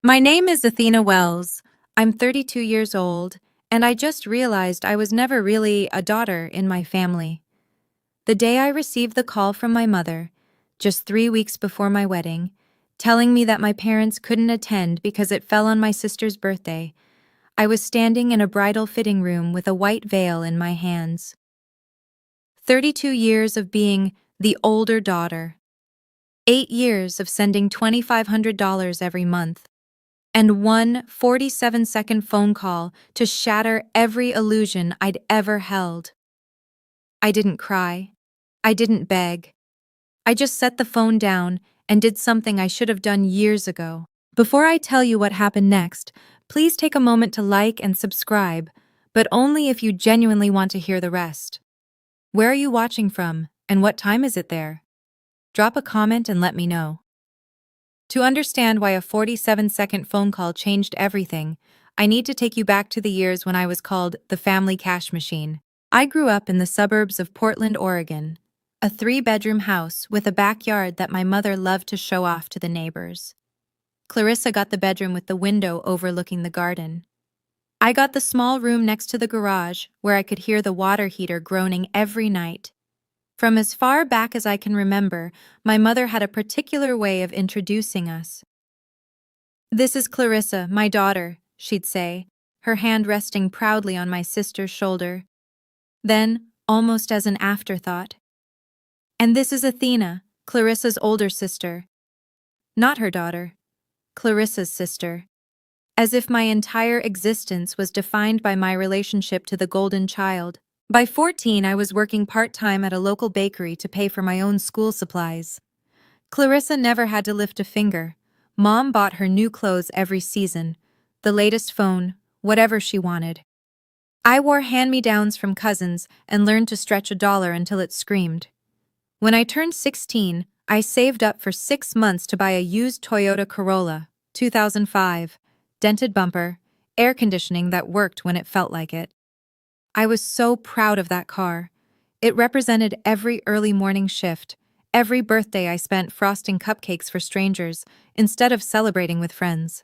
My name is Athena Wells. I'm 32 years old, and I just realized I was never really a daughter in my family. The day I received the call from my mother, just 3 weeks before my wedding, telling me that my parents couldn't attend because it fell on my sister's birthday, I was standing in a bridal fitting room with a white veil in my hands. 32 years of being the older daughter. 8 years of sending $2,500 every month. And one 47-second phone call to shatter every illusion I'd ever held. I didn't cry. I didn't beg. I just set the phone down and did something I should have done years ago. Before I tell you what happened next, please take a moment to like and subscribe, but only if you genuinely want to hear the rest. Where are you watching from, and what time is it there? Drop a comment and let me know. To understand why a 47-second phone call changed everything, I need to take you back to the years when I was called the family cash machine. I grew up in the suburbs of Portland, Oregon, a 3-bedroom house with a backyard that my mother loved to show off to the neighbors. Clarissa got the bedroom with the window overlooking the garden. I got the small room next to the garage where I could hear the water heater groaning every night. From as far back as I can remember, my mother had a particular way of introducing us. "This is Clarissa, my daughter," she'd say, her hand resting proudly on my sister's shoulder. Then, almost as an afterthought, "And this is Athena, Clarissa's older sister." Not her daughter, Clarissa's sister. As if my entire existence was defined by my relationship to the golden child. By 14, I was working part-time at a local bakery to pay for my own school supplies. Clarissa never had to lift a finger. Mom bought her new clothes every season, the latest phone, whatever she wanted. I wore hand-me-downs from cousins and learned to stretch $1 until it screamed. When I turned 16, I saved up for 6 months to buy a used Toyota Corolla, 2005, dented bumper, air conditioning that worked when it felt like it. I was so proud of that car. It represented every early morning shift, every birthday I spent frosting cupcakes for strangers instead of celebrating with friends.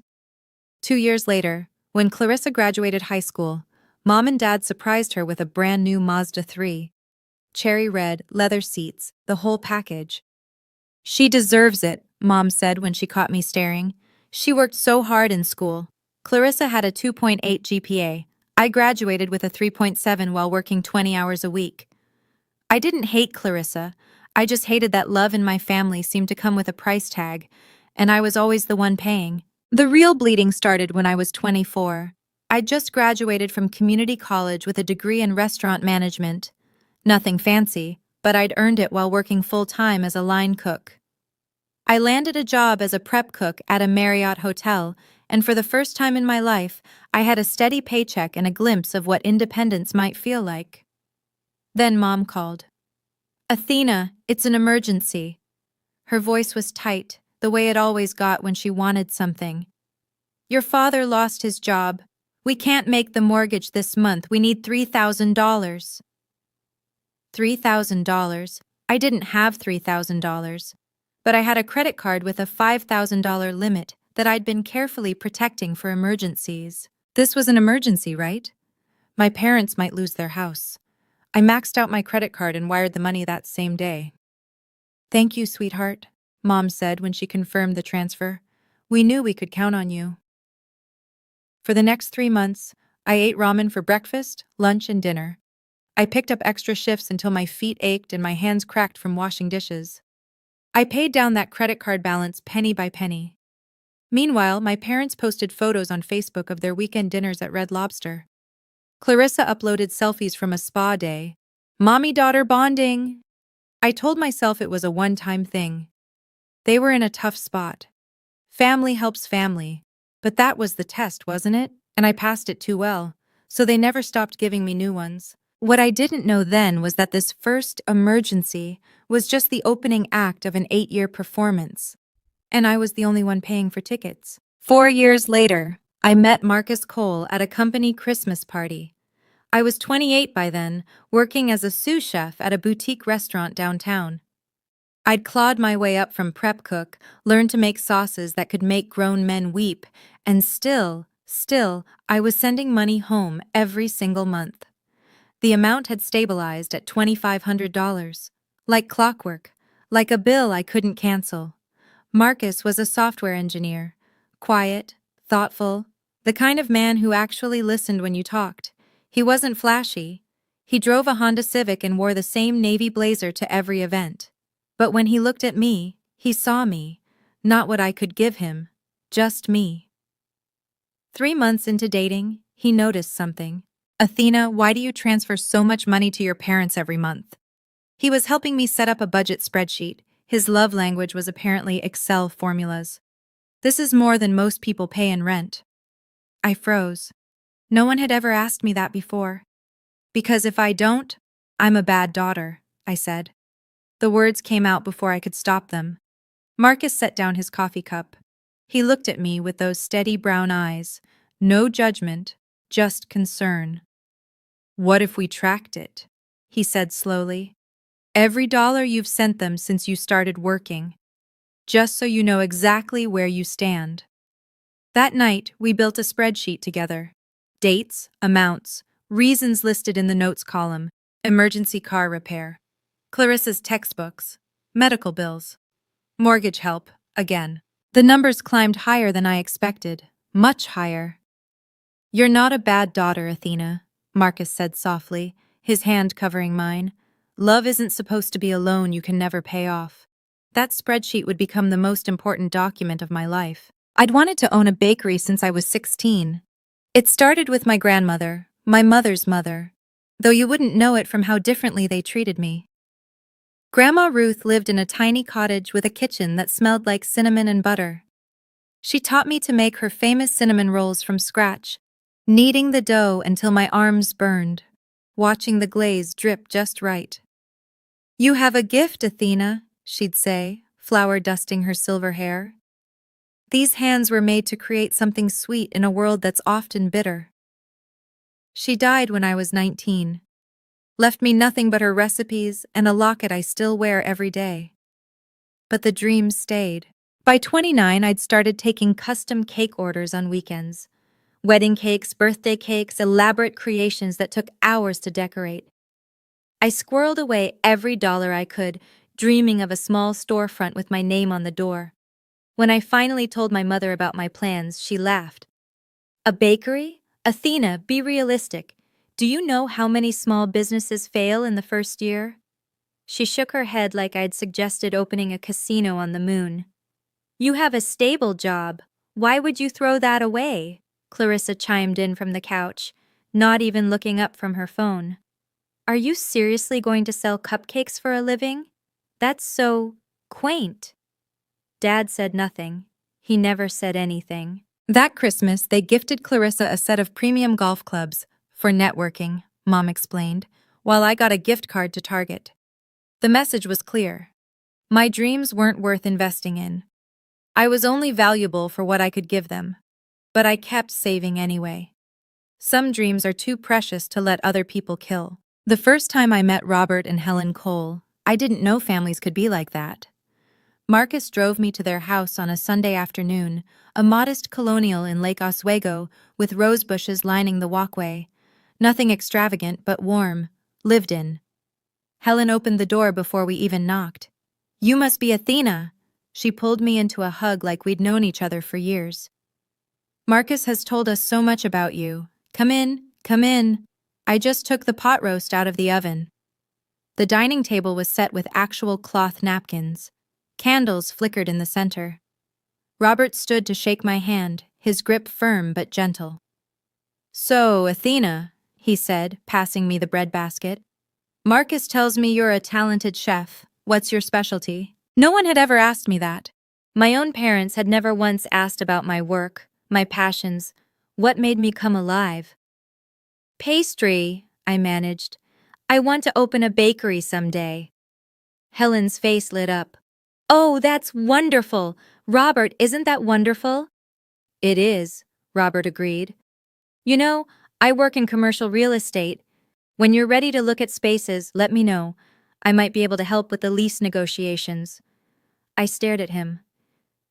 2 years later, when Clarissa graduated high school, Mom and Dad surprised her with a brand new Mazda 3. Cherry red, leather seats, the whole package. "She deserves it," Mom said when she caught me staring. "She worked so hard in school." Clarissa had a 2.8 GPA. I graduated with a 3.7 while working 20 hours a week. I didn't hate Clarissa. I just hated that love in my family seemed to come with a price tag, and I was always the one paying. The real bleeding started when I was 24. I'd just graduated from community college with a degree in restaurant management. Nothing fancy, but I'd earned it while working full-time as a line cook. I landed a job as a prep cook at a Marriott hotel, and for the first time in my life, I had a steady paycheck and a glimpse of what independence might feel like. Then Mom called. "Athena, it's an emergency." Her voice was tight, the way it always got when she wanted something. "Your father lost his job. We can't make the mortgage this month. We need $3,000. $3,000? I didn't have $3,000. But I had a credit card with a $5,000 limit that I'd been carefully protecting for emergencies. This was an emergency, right? My parents might lose their house. I maxed out my credit card and wired the money that same day. "Thank you, sweetheart," Mom said when she confirmed the transfer. "We knew we could count on you." For the next 3 months, I ate ramen for breakfast, lunch, and dinner. I picked up extra shifts until my feet ached and my hands cracked from washing dishes. I paid down that credit card balance penny by penny. Meanwhile, my parents posted photos on Facebook of their weekend dinners at Red Lobster. Clarissa uploaded selfies from a spa day. Mommy-daughter bonding! I told myself it was a one-time thing. They were in a tough spot. Family helps family. But that was the test, wasn't it? And I passed it too well, so they never stopped giving me new ones. What I didn't know then was that this first emergency was just the opening act of an 8-year performance. And I was the only one paying for tickets. 4 years later, I met Marcus Cole at a company Christmas party. I was 28 by then, working as a sous chef at a boutique restaurant downtown. I'd clawed my way up from prep cook, learned to make sauces that could make grown men weep, and still, I was sending money home every single month. The amount had stabilized at $2,500. Like clockwork, like a bill I couldn't cancel. Marcus was a software engineer. Quiet, thoughtful, the kind of man who actually listened when you talked. He wasn't flashy. He drove a Honda Civic and wore the same navy blazer to every event. But when he looked at me, he saw me. Not what I could give him, just me. 3 months into dating, he noticed something. Athena, why do you transfer so much money to your parents every month? He was helping me set up a budget spreadsheet. His love language was apparently Excel formulas. This is more than most people pay in rent. I froze. No one had ever asked me that before. Because if I don't, I'm a bad daughter, I said. The words came out before I could stop them. Marcus set down his coffee cup. He looked at me with those steady brown eyes. No judgment, just concern. What if we tracked it? He said slowly. Every dollar you've sent them since you started working. Just so you know exactly where you stand. That night, we built a spreadsheet together. Dates, amounts, reasons listed in the notes column, emergency car repair, Clarissa's textbooks, medical bills, mortgage help, again. The numbers climbed higher than I expected, much higher. You're not a bad daughter, Athena, Marcus said softly, his hand covering mine. Love isn't supposed to be a loan you can never pay off. That spreadsheet would become the most important document of my life. I'd wanted to own a bakery since I was 16. It started with my grandmother, my mother's mother, though you wouldn't know it from how differently they treated me. Grandma Ruth lived in a tiny cottage with a kitchen that smelled like cinnamon and butter. She taught me to make her famous cinnamon rolls from scratch, kneading the dough until my arms burned, watching the glaze drip just right. You have a gift, Athena, she'd say, flour dusting her silver hair. These hands were made to create something sweet in a world that's often bitter. She died when I was 19. Left me nothing but her recipes and a locket I still wear every day. But the dreams stayed. By 29, I'd started taking custom cake orders on weekends. Wedding cakes, birthday cakes, elaborate creations that took hours to decorate. I squirreled away every dollar I could, dreaming of a small storefront with my name on the door. When I finally told my mother about my plans, she laughed. A bakery? Athena, be realistic. Do you know how many small businesses fail in the first year? She shook her head like I'd suggested opening a casino on the moon. You have a stable job. Why would you throw that away? Clarissa chimed in from the couch, not even looking up from her phone. Are you seriously going to sell cupcakes for a living? That's so quaint. Dad said nothing. He never said anything. That Christmas, they gifted Clarissa a set of premium golf clubs for networking, Mom explained, while I got a gift card to Target. The message was clear. My dreams weren't worth investing in. I was only valuable for what I could give them. But I kept saving anyway. Some dreams are too precious to let other people kill. The first time I met Robert and Helen Cole, I didn't know families could be like that. Marcus drove me to their house on a Sunday afternoon, a modest colonial in Lake Oswego with rose bushes lining the walkway. Nothing extravagant but warm, lived in. Helen opened the door before we even knocked. You must be Athena. She pulled me into a hug like we'd known each other for years. Marcus has told us so much about you. Come in, come in. I just took the pot roast out of the oven. The dining table was set with actual cloth napkins. Candles flickered in the center. Robert stood to shake my hand, his grip firm but gentle. So, Athena, he said, passing me the bread basket. Marcus tells me you're a talented chef. What's your specialty? No one had ever asked me that. My own parents had never once asked about my work, my passions, what made me come alive. Pastry, I managed. I want to open a bakery someday. Helen's face lit up. Oh, that's wonderful! Robert, isn't that wonderful? It is, Robert agreed. You know, I work in commercial real estate. When you're ready to look at spaces, let me know. I might be able to help with the lease negotiations. I stared at him.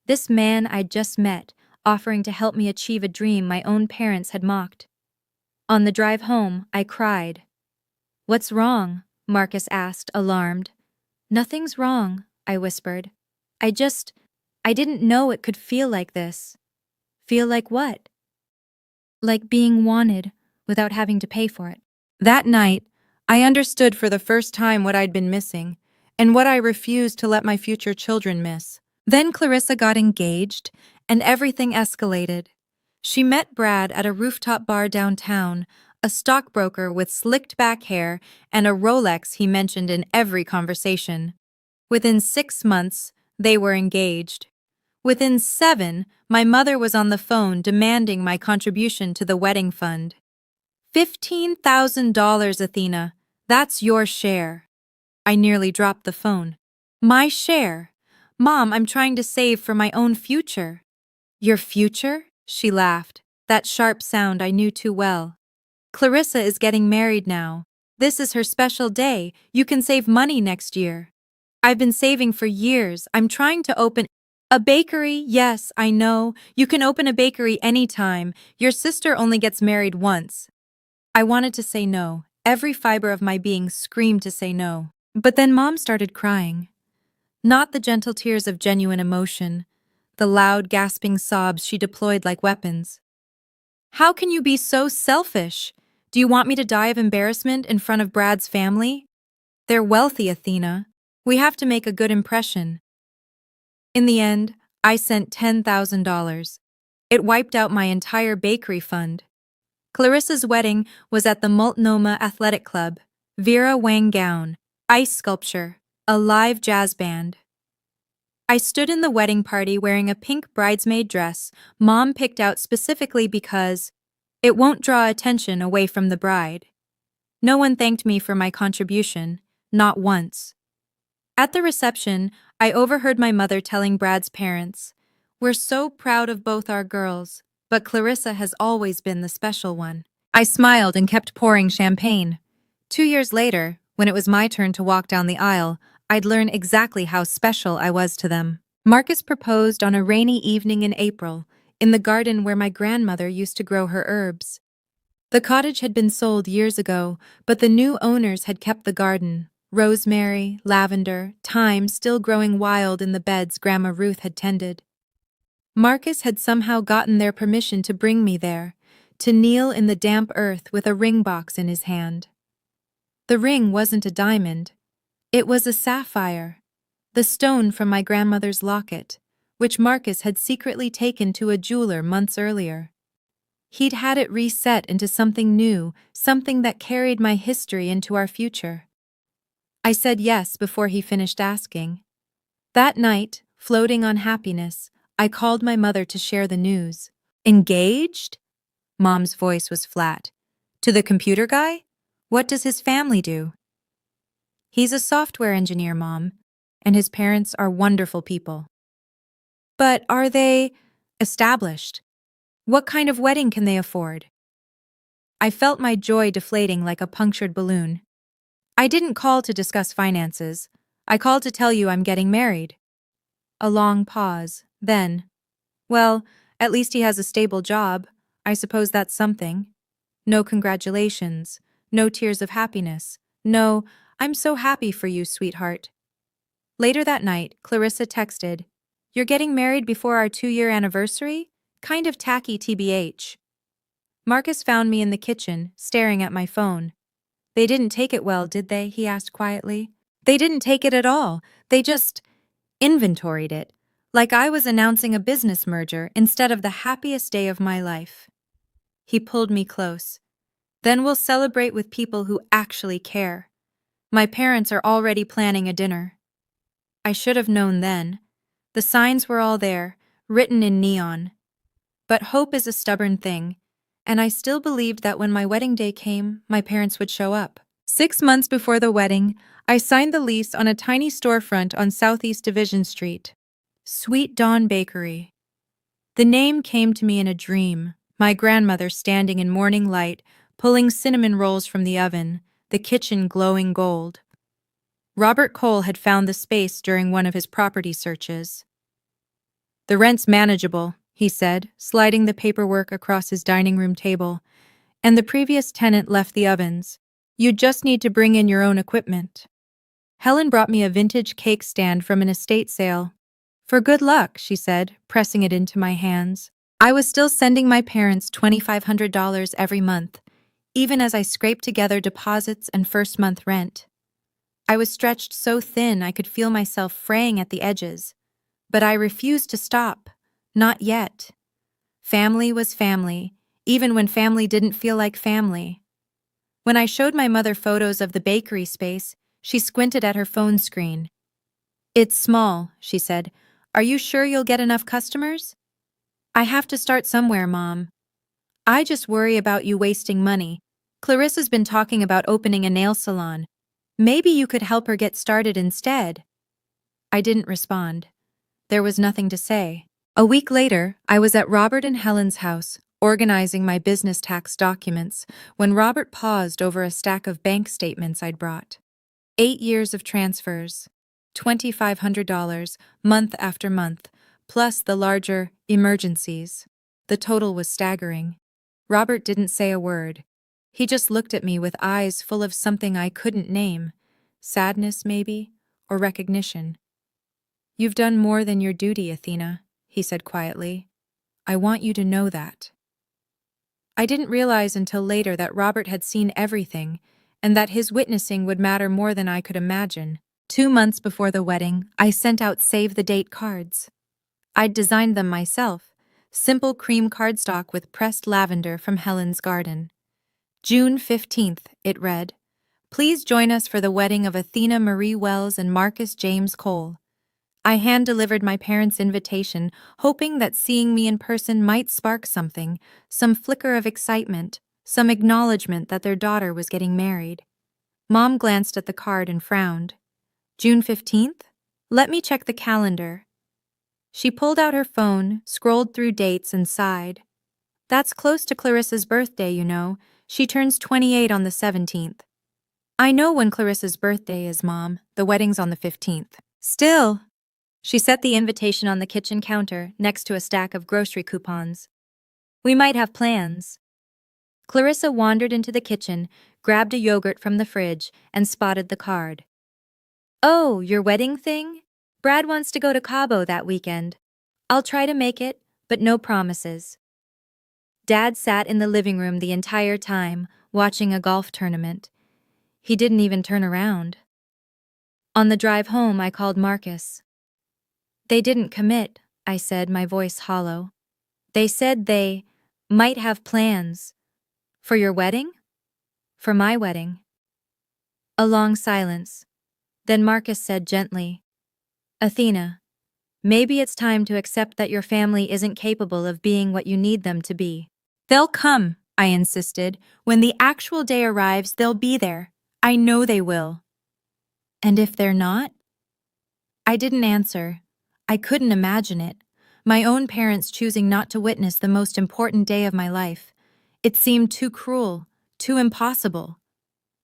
This man I'd just met, offering to help me achieve a dream my own parents had mocked. On the drive home, I cried. "What's wrong?" Marcus asked, alarmed. "Nothing's wrong," I whispered. I just, I didn't know it could feel like this." "Feel like what?" "Like being wanted, without having to pay for it." That night, I understood for the first time what I'd been missing, and what I refused to let my future children miss. Then Clarissa got engaged, and everything escalated. She met Brad at a rooftop bar downtown, a stockbroker with slicked back hair and a Rolex he mentioned in every conversation. Within 6 months, they were engaged. Within 7, my mother was on the phone demanding my contribution to the wedding fund. $15,000, Athena. That's your share. I nearly dropped the phone. My share? Mom, I'm trying to save for my own future. Your future? She laughed. That sharp sound I knew too well. Clarissa is getting married now. This is her special day. You can save money next year. I've been saving for years. I'm trying to open a bakery. Yes, I know. You can open a bakery anytime. Your sister only gets married once. I wanted to say no. Every fiber of my being screamed to say no. But then Mom started crying. Not the gentle tears of genuine emotion, the loud, gasping sobs she deployed like weapons. How can you be so selfish? Do you want me to die of embarrassment in front of Brad's family? They're wealthy, Athena. We have to make a good impression. In the end, I sent $10,000. It wiped out my entire bakery fund. Clarissa's wedding was at the Multnomah Athletic Club. Vera Wang gown, ice sculpture, a live jazz band. I stood in the wedding party wearing a pink bridesmaid dress Mom picked out specifically because it won't draw attention away from the bride. No one thanked me for my contribution, not once. At the reception, I overheard my mother telling Brad's parents, "We're so proud of both our girls, but Clarissa has always been the special one." I smiled and kept pouring champagne. 2 years later, when it was my turn to walk down the aisle, I'd learn exactly how special I was to them. Marcus proposed on a rainy evening in April, in the garden where my grandmother used to grow her herbs. The cottage had been sold years ago, but the new owners had kept the garden. Rosemary, lavender, thyme still growing wild in the beds Grandma Ruth had tended. Marcus had somehow gotten their permission to bring me there, to kneel in the damp earth with a ring box in his hand. The ring wasn't a diamond. It was a sapphire, the stone from my grandmother's locket, which Marcus had secretly taken to a jeweler months earlier. He'd had it reset into something new, something that carried my history into our future. I said yes before he finished asking. That night, floating on happiness, I called my mother to share the news. "Engaged?" Mom's voice was flat. "To the computer guy? What does his family do?" "He's a software engineer, Mom, and his parents are wonderful people." "But are they established? What kind of wedding can they afford?" I felt my joy deflating like a punctured balloon. "I didn't call to discuss finances. I called to tell you I'm getting married." A long pause, then, "Well, at least he has a stable job. I suppose that's something." No congratulations, no tears of happiness, no, "I'm so happy for you, sweetheart." Later that night, Clarissa texted, "You're getting married before our 2-year anniversary? Kind of tacky TBH. Marcus found me in the kitchen, staring at my phone. "They didn't take it well, did they?" he asked quietly. "They didn't take it at all. They just inventoried it, like I was announcing a business merger instead of the happiest day of my life." He pulled me close. "Then we'll celebrate with people who actually care. My parents are already planning a dinner." I should have known then. The signs were all there, written in neon. But hope is a stubborn thing, and I still believed that when my wedding day came, my parents would show up. 6 months before the wedding, I signed the lease on a tiny storefront on Southeast Division Street. Sweet Dawn Bakery. The name came to me in a dream, my grandmother standing in morning light, pulling cinnamon rolls from the oven, the kitchen glowing gold. Robert Cole had found the space during one of his property searches. "The rent's manageable," he said, sliding the paperwork across his dining room table. "And the previous tenant left the ovens. You just need to bring in your own equipment." Helen brought me a vintage cake stand from an estate sale. "For good luck," she said, pressing it into my hands. I was still sending my parents $2,500 every month, even as I scraped together deposits and first month rent. I was stretched so thin I could feel myself fraying at the edges, but I refused to stop. Not yet. Family was family, even when family didn't feel like family. When I showed my mother photos of the bakery space, she squinted at her phone screen. "It's small," she said. "Are you sure you'll get enough customers?" "I have to start somewhere, Mom. I just worry about you wasting money. Clarissa's been talking about opening a nail salon. Maybe you could help her get started instead." I didn't respond. There was nothing to say. A week later, I was at Robert and Helen's house, organizing my business tax documents, when Robert paused over a stack of bank statements I'd brought. 8 years of transfers, $2,500, month after month, plus the larger emergencies. The total was staggering. Robert didn't say a word. He just looked at me with eyes full of something I couldn't name. Sadness, maybe, or recognition. "You've done more than your duty, Athena," he said quietly. "I want you to know that." I didn't realize until later that Robert had seen everything, and that his witnessing would matter more than I could imagine. 2 months before the wedding, I sent out save-the-date cards. I'd designed them myself, simple cream cardstock with pressed lavender from Helen's garden. "June 15th, it read. "Please join us for the wedding of Athena Marie Wells and Marcus James Cole." I hand-delivered my parents' invitation, hoping that seeing me in person might spark something, some flicker of excitement, some acknowledgement that their daughter was getting married. Mom glanced at the card and frowned. "June 15th? Let me check the calendar." She pulled out her phone, scrolled through dates, and sighed. "That's close to Clarissa's birthday, you know. She turns 28 on the 17th. "I know when Clarissa's birthday is, Mom. The wedding's on the 15th. "Still." She set the invitation on the kitchen counter next to a stack of grocery coupons. "We might have plans." Clarissa wandered into the kitchen, grabbed a yogurt from the fridge, and spotted the card. "Oh, your wedding thing? Brad wants to go to Cabo that weekend. I'll try to make it, but no promises." Dad sat in the living room the entire time, watching a golf tournament. He didn't even turn around. On the drive home, I called Marcus. "They didn't commit," I said, my voice hollow. "They said they might have plans." "For your wedding?" "For my wedding." A long silence. Then Marcus said gently, "Athena, maybe it's time to accept that your family isn't capable of being what you need them to be." "They'll come," I insisted. "When the actual day arrives, they'll be there. I know they will." "And if they're not?" I didn't answer. I couldn't imagine it. My own parents choosing not to witness the most important day of my life. It seemed too cruel, too impossible.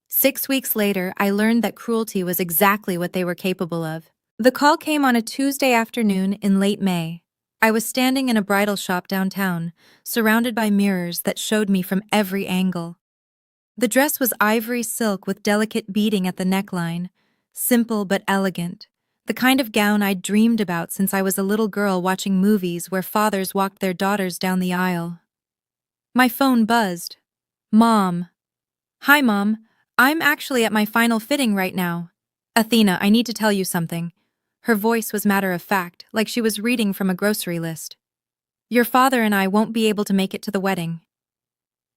6 weeks later, I learned that cruelty was exactly what they were capable of. The call came on a Tuesday afternoon in late May. I was standing in a bridal shop downtown, surrounded by mirrors that showed me from every angle. The dress was ivory silk with delicate beading at the neckline, simple but elegant, the kind of gown I'd dreamed about since I was a little girl watching movies where fathers walked their daughters down the aisle. My phone buzzed. "Mom." "Hi, Mom. I'm actually at my final fitting right now. Athena, I need to tell you something." Her voice was matter-of-fact, like she was reading from a grocery list. "Your father and I won't be able to make it to the wedding."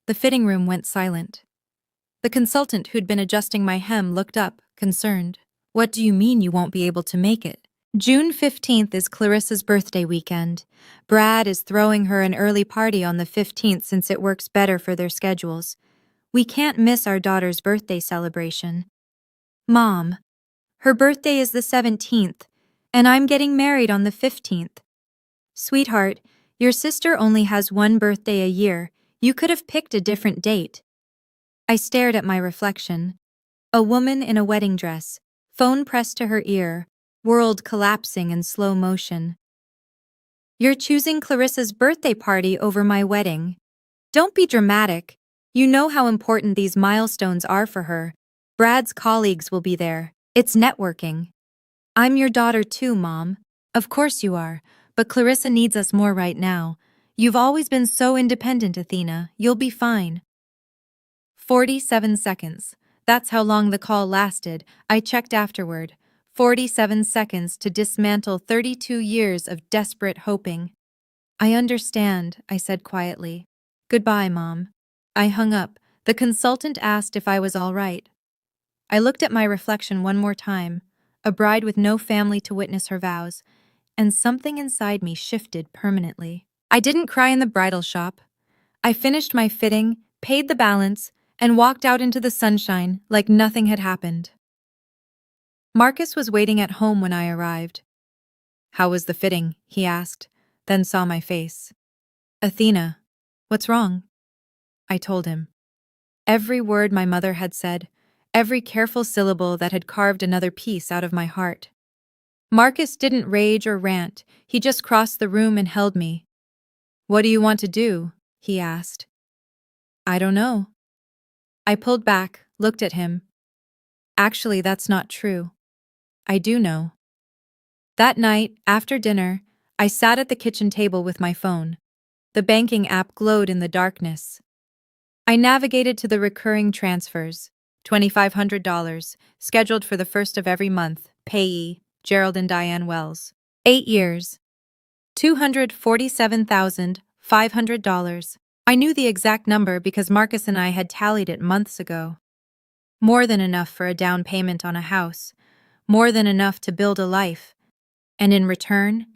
The fitting room went silent. The consultant who'd been adjusting my hem looked up, concerned. "What do you mean you won't be able to make it?" "June 15th is Clarissa's birthday weekend. Brad is throwing her an early party on the 15th since it works better for their schedules. We can't miss our daughter's birthday celebration." "Mom, her birthday is the 17th, and I'm getting married on the 15th. "Sweetheart, your sister only has one birthday a year. You could have picked a different date." I stared at my reflection. A woman in a wedding dress, phone pressed to her ear, world collapsing in slow motion. You're choosing Clarissa's birthday party over my wedding. Don't be dramatic. You know how important these milestones are for her. Brad's colleagues will be there. It's networking. I'm your daughter too, Mom. Of course you are, but Clarissa needs us more right now. You've always been so independent, Athena. You'll be fine. 47 seconds. That's how long the call lasted. I checked afterward. 47 seconds to dismantle 32 years of desperate hoping. I understand, I said quietly. Goodbye, Mom. I hung up. The consultant asked if I was all right. I looked at my reflection one more time, a bride with no family to witness her vows, and something inside me shifted permanently. I didn't cry in the bridal shop. I finished my fitting, paid the balance, and walked out into the sunshine like nothing had happened. Marcus was waiting at home when I arrived. How was the fitting? He asked, then saw my face. Athena, what's wrong? I told him. Every word my mother had said, every careful syllable that had carved another piece out of my heart. Marcus didn't rage or rant, he just crossed the room and held me. What do you want to do? He asked. I don't know. I pulled back, looked at him. Actually, that's not true. I do know. That night, after dinner, I sat at the kitchen table with my phone. The banking app glowed in the darkness. I navigated to the recurring transfers, $2,500, scheduled for the first of every month, payee, Gerald and Diane Wells. 8 years. $247,500. I knew the exact number because Marcus and I had tallied it months ago. More than enough for a down payment on a house, more than enough to build a life, and in return,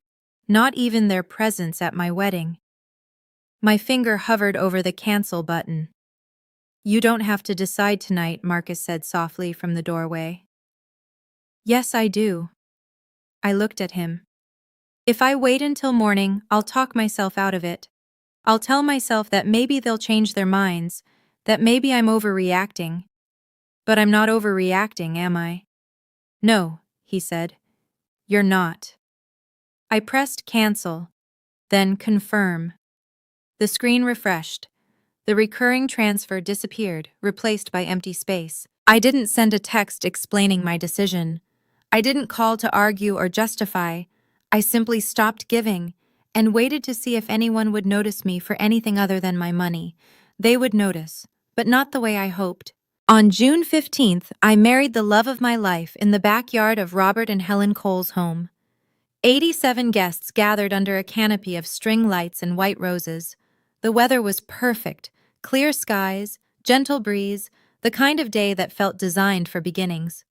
not even their presence at my wedding. My finger hovered over the cancel button. You don't have to decide tonight, Marcus said softly from the doorway. Yes, I do. I looked at him. If I wait until morning, I'll talk myself out of it. I'll tell myself that maybe they'll change their minds, that maybe I'm overreacting. But I'm not overreacting, am I? No, he said. You're not. I pressed cancel, then confirm. The screen refreshed. The recurring transfer disappeared, replaced by empty space. I didn't send a text explaining my decision. I didn't call to argue or justify. I simply stopped giving and waited to see if anyone would notice me for anything other than my money. They would notice, but not the way I hoped. On June 15th, I married the love of my life in the backyard of Robert and Helen Cole's home. 87 guests gathered under a canopy of string lights and white roses. The weather was perfect, clear skies, gentle breeze, the kind of day that felt designed for beginnings.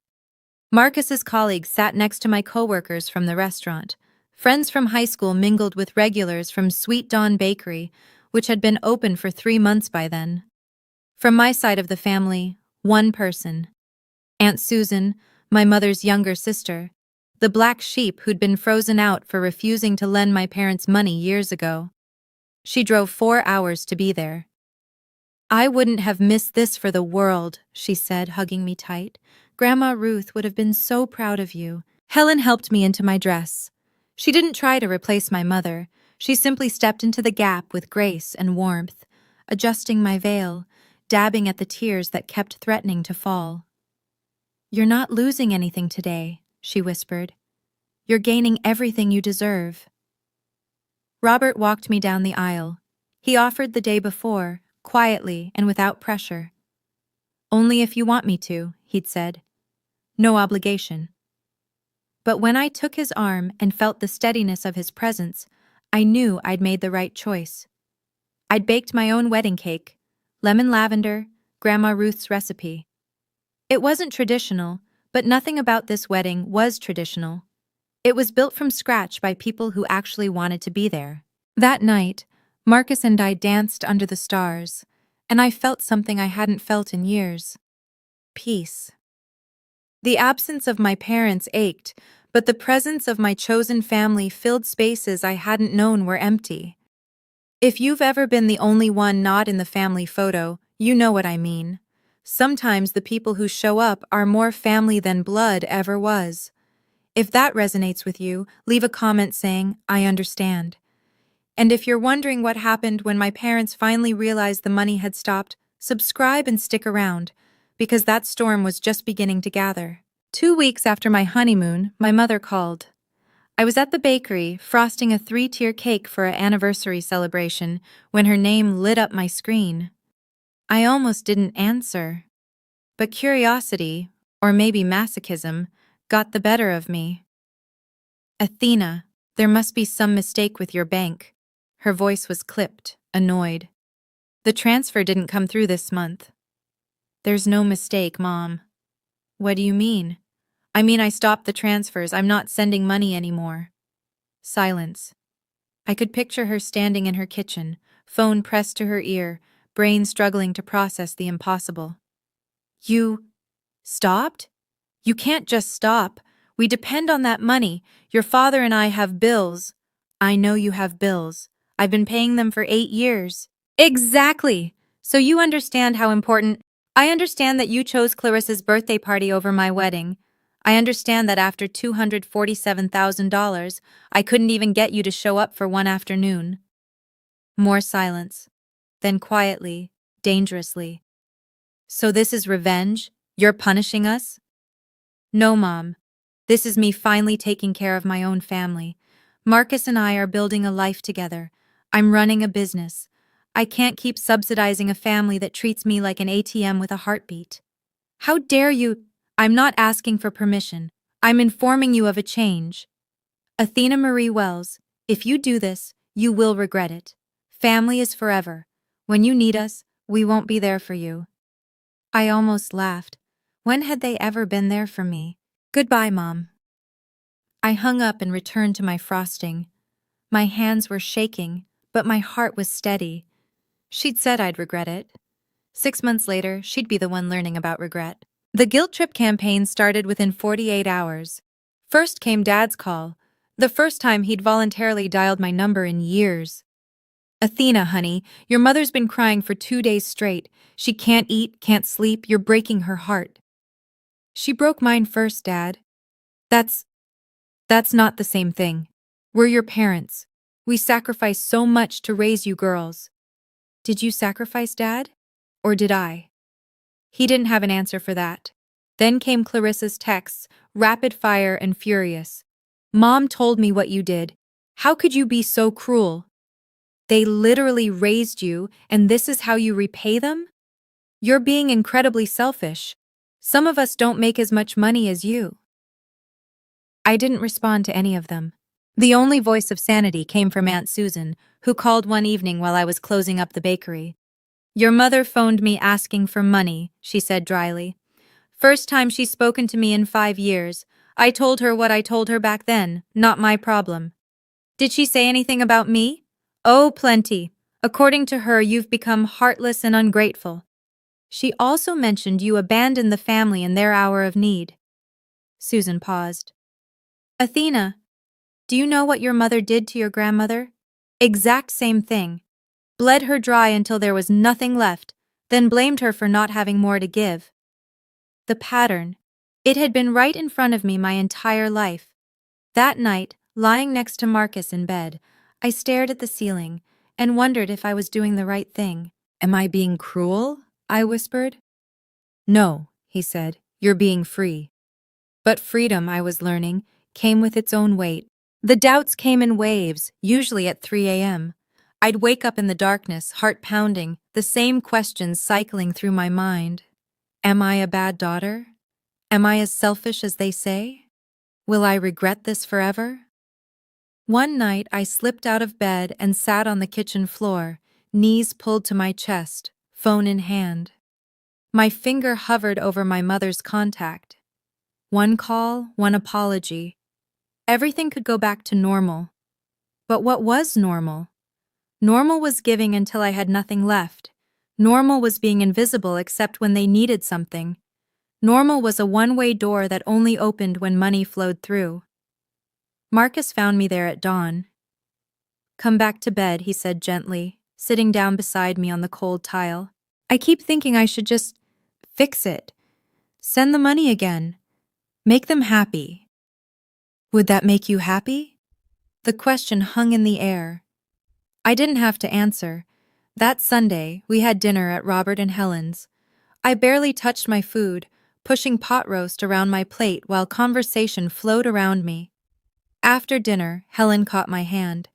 Marcus's colleagues sat next to my coworkers from the restaurant. Friends from high school mingled with regulars from Sweet Dawn Bakery, which had been open for 3 months by then. From my side of the family, one person. Aunt Susan, my mother's younger sister, the black sheep who'd been frozen out for refusing to lend my parents money years ago. She drove 4 hours to be there. I wouldn't have missed this for the world, she said, hugging me tight. Grandma Ruth would have been so proud of you. Helen helped me into my dress. She didn't try to replace my mother. She simply stepped into the gap with grace and warmth, adjusting my veil, dabbing at the tears that kept threatening to fall. You're not losing anything today, she whispered. You're gaining everything you deserve. Robert walked me down the aisle. He offered the day before, quietly and without pressure. Only if you want me to, he'd said. No obligation. But when I took his arm and felt the steadiness of his presence, I knew I'd made the right choice. I'd baked my own wedding cake, lemon lavender, Grandma Ruth's recipe. It wasn't traditional, but nothing about this wedding was traditional. It was built from scratch by people who actually wanted to be there. That night, Marcus and I danced under the stars, and I felt something I hadn't felt in years. Peace. The absence of my parents ached, but the presence of my chosen family filled spaces I hadn't known were empty. If you've ever been the only one not in the family photo, you know what I mean. Sometimes the people who show up are more family than blood ever was. If that resonates with you, leave a comment saying, I understand. And if you're wondering what happened when my parents finally realized the money had stopped, subscribe and stick around, because that storm was just beginning to gather. 2 weeks after my honeymoon, my mother called. I was at the bakery, frosting a 3-tier cake for an anniversary celebration, when her name lit up my screen. I almost didn't answer. But curiosity, or maybe masochism, got the better of me. Athena, there must be some mistake with your bank. Her voice was clipped, annoyed. The transfer didn't come through this month. There's no mistake, Mom. What do you mean? I mean I stopped the transfers. I'm not sending money anymore. Silence. I could picture her standing in her kitchen, phone pressed to her ear, brain struggling to process the impossible. You stopped? You can't just stop. We depend on that money. Your father and I have bills. I know you have bills. I've been paying them for 8 years. Exactly. So you understand how important. I understand that you chose Clarissa's birthday party over my wedding. I understand that after $247,000, I couldn't even get you to show up for one afternoon. More silence. Then quietly, dangerously. So this is revenge? You're punishing us? No, Mom. This is me finally taking care of my own family. Marcus and I are building a life together. I'm running a business. I can't keep subsidizing a family that treats me like an ATM with a heartbeat. How dare you? I'm not asking for permission. I'm informing you of a change. Athena Marie Wells, if you do this, you will regret it. Family is forever. When you need us, we won't be there for you. I almost laughed. When had they ever been there for me? Goodbye, Mom. I hung up and returned to my frosting. My hands were shaking, but my heart was steady. She'd said I'd regret it. 6 months later, she'd be the one learning about regret. The guilt trip campaign started within 48 hours. First came Dad's call, the first time he'd voluntarily dialed my number in years. Athena, honey, your mother's been crying for 2 days straight. She can't eat, can't sleep, you're breaking her heart. She broke mine first, Dad. That's not the same thing. We're your parents. We sacrificed so much to raise you girls. Did you sacrifice, Dad? Or did I? He didn't have an answer for that. Then came Clarissa's texts, rapid fire and furious. Mom told me what you did. How could you be so cruel? They literally raised you, and this is how you repay them? You're being incredibly selfish. Some of us don't make as much money as you. I didn't respond to any of them. The only voice of sanity came from Aunt Susan, who called one evening while I was closing up the bakery. Your mother phoned me asking for money, she said dryly. First time she's spoken to me in 5 years. I told her what I told her back then, not my problem. Did she say anything about me? Oh, plenty. According to her, you've become heartless and ungrateful. She also mentioned you abandoned the family in their hour of need. Susan paused. Athena, do you know what your mother did to your grandmother? Exact same thing. Bled her dry until there was nothing left, then blamed her for not having more to give. The pattern. It had been right in front of me my entire life. That night, lying next to Marcus in bed, I stared at the ceiling and wondered if I was doing the right thing. Am I being cruel? I whispered. No, he said, you're being free. But freedom, I was learning, came with its own weight. The doubts came in waves, usually at 3 a.m. I'd wake up in the darkness, heart pounding, the same questions cycling through my mind. Am I a bad daughter? Am I as selfish as they say? Will I regret this forever? One night I slipped out of bed and sat on the kitchen floor, knees pulled to my chest, phone in hand. My finger hovered over my mother's contact. One call, one apology. Everything could go back to normal. But what was normal? Normal was giving until I had nothing left. Normal was being invisible except when they needed something. Normal was a one-way door that only opened when money flowed through. Marcus found me there at dawn. Come back to bed, he said gently, sitting down beside me on the cold tile. I keep thinking I should just Fix it. Send the money again. Make them happy. Would that make you happy? The question hung in the air. I didn't have to answer. That Sunday, we had dinner at Robert and Helen's. I barely touched my food, pushing pot roast around my plate while conversation flowed around me. After dinner, Helen caught my hand.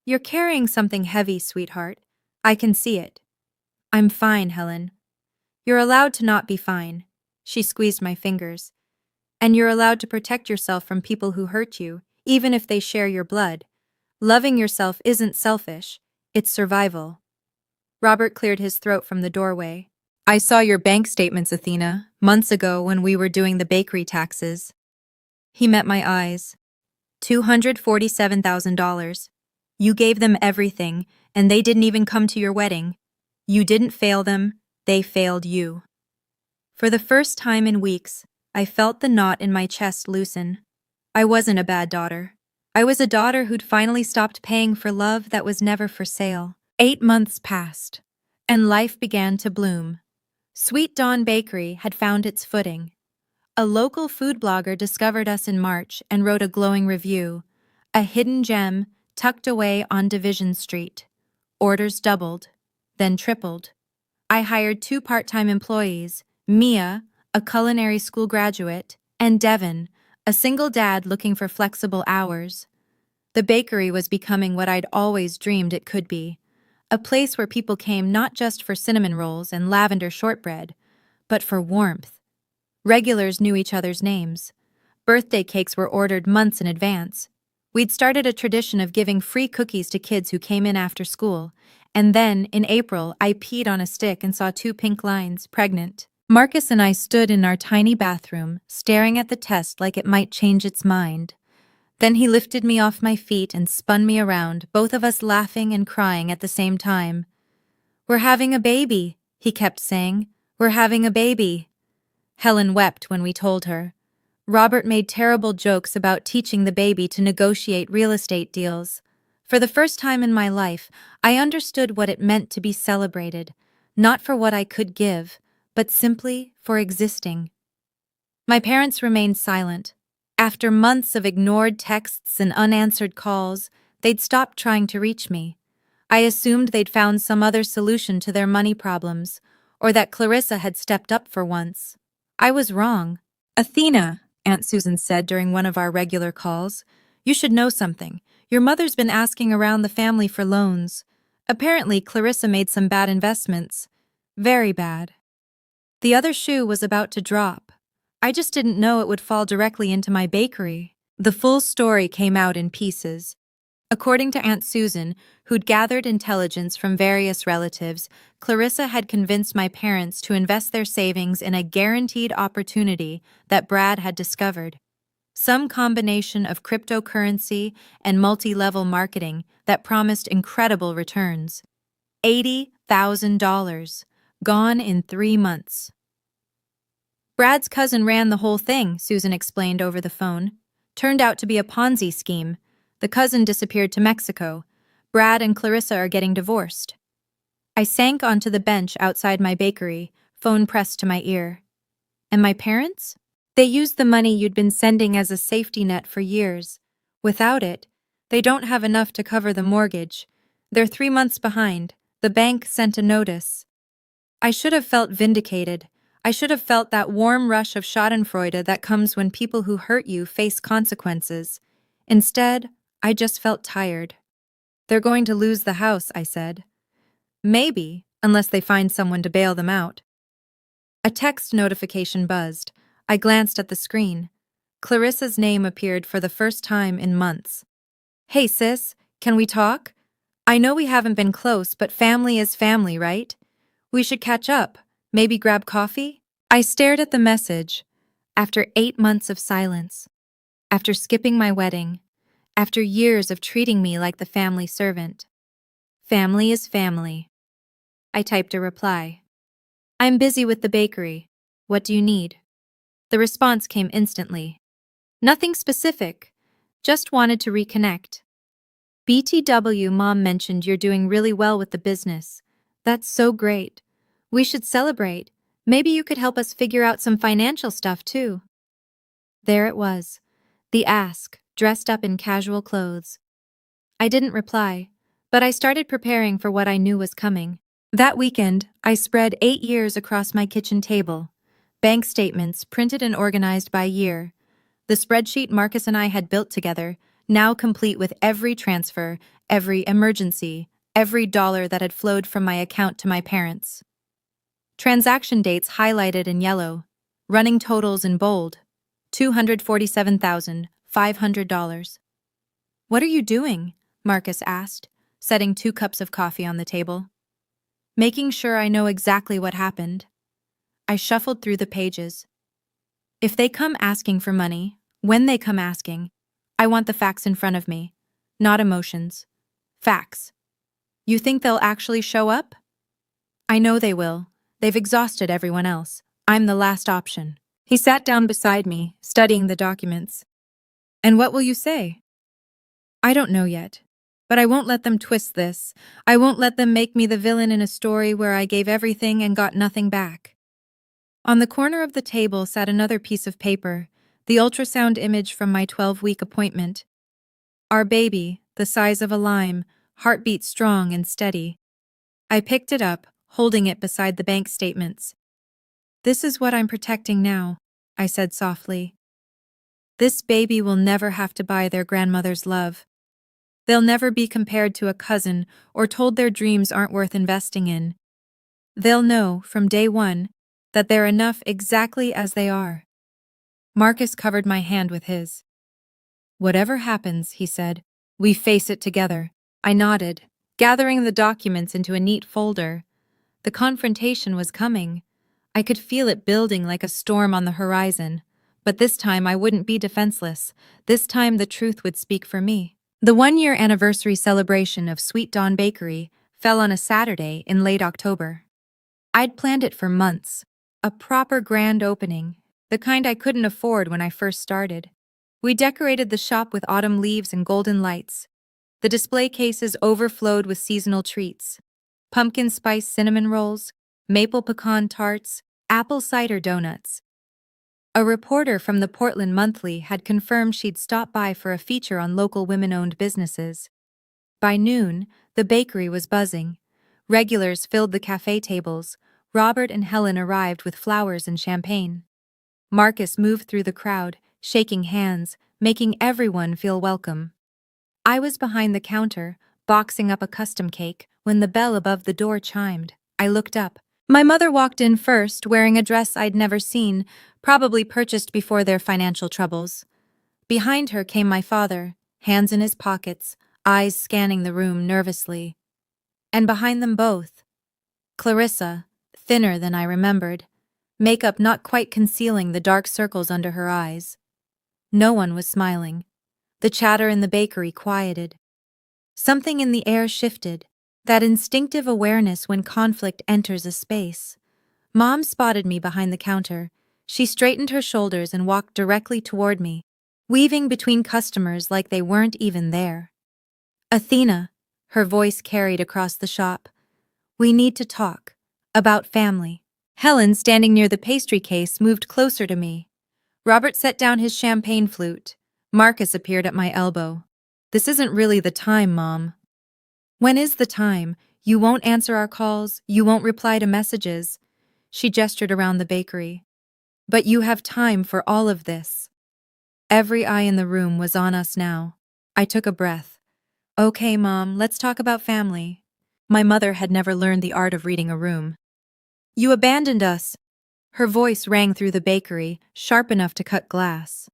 You're carrying something heavy, sweetheart. I can see it. I'm fine, Helen. You're allowed to not be fine. She squeezed my fingers. And you're allowed to protect yourself from people who hurt you, even if they share your blood. Loving yourself isn't selfish, it's survival. Robert cleared his throat from the doorway. I saw your bank statements, Athena, months ago when we were doing the bakery taxes. He met my eyes. $247,000. You gave them everything, and they didn't even come to your wedding. You didn't fail them, they failed you. For the first time in weeks, I felt the knot in my chest loosen. I wasn't a bad daughter. I was a daughter who'd finally stopped paying for love that was never for sale. 8 months passed, and life began to bloom. Sweet Dawn Bakery had found its footing. A local food blogger discovered us in March and wrote a glowing review, a hidden gem tucked away on Division Street. Orders doubled, then tripled. I hired 2 part-time employees, Mia, a culinary school graduate, and Devin, a single dad looking for flexible hours. The bakery was becoming what I'd always dreamed it could be, a place where people came not just for cinnamon rolls and lavender shortbread, but for warmth. Regulars knew each other's names. Birthday cakes were ordered months in advance. We'd started a tradition of giving free cookies to kids who came in after school, and then, in April, I peed on a stick and saw 2 pink lines, pregnant. Marcus and I stood in our tiny bathroom, staring at the test like it might change its mind. Then he lifted me off my feet and spun me around, both of us laughing and crying at the same time. "We're having a baby," he kept saying. "We're having a baby." Helen wept when we told her. Robert made terrible jokes about teaching the baby to negotiate real estate deals. For the first time in my life, I understood what it meant to be celebrated, not for what I could give, but simply for existing. My parents remained silent. After months of ignored texts and unanswered calls, they'd stopped trying to reach me. I assumed they'd found some other solution to their money problems, or that Clarissa had stepped up for once. I was wrong. "Athena," Aunt Susan said during one of our regular calls, "you should know something. Your mother's been asking around the family for loans. Apparently, Clarissa made some bad investments. Very bad." The other shoe was about to drop. I just didn't know it would fall directly into my bakery. The full story came out in pieces. According to Aunt Susan, who'd gathered intelligence from various relatives, Clarissa had convinced my parents to invest their savings in a guaranteed opportunity that Brad had discovered. Some combination of cryptocurrency and multi-level marketing that promised incredible returns. $80,000, gone in 3 months. Brad's cousin ran the whole thing, Susan explained over the phone. Turned out to be a Ponzi scheme. The cousin disappeared to Mexico. Brad and Clarissa are getting divorced. I sank onto the bench outside my bakery, phone pressed to my ear. And my parents? They used the money you'd been sending as a safety net for years. Without it, they don't have enough to cover the mortgage. They're 3 months behind. The bank sent a notice. I should have felt vindicated. I should have felt that warm rush of schadenfreude that comes when people who hurt you face consequences. Instead, I just felt tired. "They're going to lose the house," I said. "Maybe, unless they find someone to bail them out." A text notification buzzed. I glanced at the screen. Clarissa's name appeared for the first time in months. "Hey sis, can we talk? I know we haven't been close, but family is family, right? We should catch up. Maybe grab coffee?" I stared at the message. After 8 months of silence. After skipping my wedding. After years of treating me like the family servant. "Family is family." I typed a reply. "I'm busy with the bakery. What do you need?" The response came instantly. "Nothing specific. Just wanted to reconnect. BTW, Mom mentioned you're doing really well with the business. That's so great. We should celebrate. Maybe you could help us figure out some financial stuff too. There it was, the ask, dressed up in casual clothes. I didn't reply, but I started preparing for what I knew was coming. That weekend, I spread 8 years across my kitchen table. Bank statements printed and organized by year. The spreadsheet Marcus and I had built together, now complete with every transfer, every emergency, every dollar that had flowed from my account to my parents. Transaction dates highlighted in yellow, running totals in bold. $247,500. What are you doing? Marcus asked, setting 2 cups of coffee on the table. Making sure I know exactly what happened. I shuffled through the pages. If they come asking for money, when they come asking, I want the facts in front of me, not emotions. Facts. You think they'll actually show up? I know they will. They've exhausted everyone else. I'm the last option. He sat down beside me, studying the documents. And what will you say? I don't know yet. But I won't let them twist this. I won't let them make me the villain in a story where I gave everything and got nothing back. On the corner of the table sat another piece of paper, the ultrasound image from my 12-week appointment. Our baby, the size of a lime, heartbeat strong and steady. I picked it up, holding it beside the bank statements. This is what I'm protecting now, I said softly. This baby will never have to buy their grandmother's love. They'll never be compared to a cousin or told their dreams aren't worth investing in. They'll know, from day one, that they're enough exactly as they are. Marcus covered my hand with his. Whatever happens, he said, we face it together. I nodded, gathering the documents into a neat folder. The confrontation was coming. I could feel it building like a storm on the horizon. But this time I wouldn't be defenseless. This time the truth would speak for me. The 1-year anniversary celebration of Sweet Dawn Bakery fell on a Saturday in late October. I'd planned it for months. A proper grand opening, the kind I couldn't afford when I first started. We decorated the shop with autumn leaves and golden lights. The display cases overflowed with seasonal treats. Pumpkin spice cinnamon rolls, maple pecan tarts, apple cider donuts. A reporter from the Portland Monthly had confirmed she'd stop by for a feature on local women-owned businesses. By noon, the bakery was buzzing. Regulars filled the cafe tables. Robert and Helen arrived with flowers and champagne. Marcus moved through the crowd, shaking hands, making everyone feel welcome. I was behind the counter, boxing up a custom cake, when the bell above the door chimed. I looked up. My mother walked in first, wearing a dress I'd never seen, probably purchased before their financial troubles. Behind her came my father, hands in his pockets, eyes scanning the room nervously. And behind them both, Clarissa, thinner than I remembered, makeup not quite concealing the dark circles under her eyes. No one was smiling. The chatter in the bakery quieted. Something in the air shifted, that instinctive awareness when conflict enters a space. Mom spotted me behind the counter. She straightened her shoulders and walked directly toward me, weaving between customers like they weren't even there. Athena, her voice carried across the shop. We need to talk. About family. Helen, standing near the pastry case, moved closer to me. Robert set down his champagne flute. Marcus appeared at my elbow. This isn't really the time, Mom. When is the time? You won't answer our calls. You won't reply to messages. She gestured around the bakery. But you have time for all of this. Every eye in the room was on us now. I took a breath. Okay, Mom, let's talk about family. My mother had never learned the art of reading a room. You abandoned us. Her voice rang through the bakery, sharp enough to cut glass.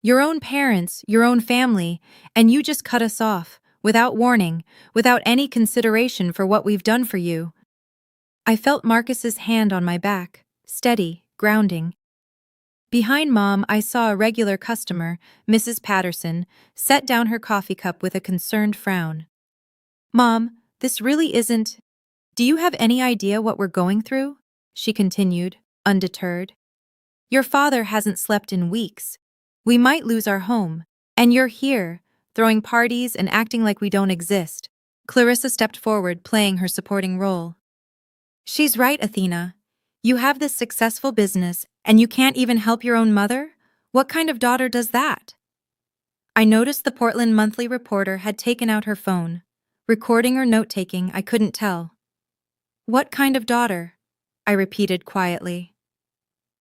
Your own parents, your own family, and you just cut us off, without warning, without any consideration for what we've done for you. I felt Marcus's hand on my back, steady, grounding. Behind Mom, I saw a regular customer, Mrs. Patterson, set down her coffee cup with a concerned frown. Mom, this really isn't... Do you have any idea what we're going through? She continued, undeterred. Your father hasn't slept in weeks. We might lose our home. And you're here, throwing parties and acting like we don't exist. Clarissa stepped forward, playing her supporting role. She's right, Athena. You have this successful business, and you can't even help your own mother? What kind of daughter does that? I noticed the Portland Monthly reporter had taken out her phone. Recording or note-taking, I couldn't tell. What kind of daughter? I repeated quietly.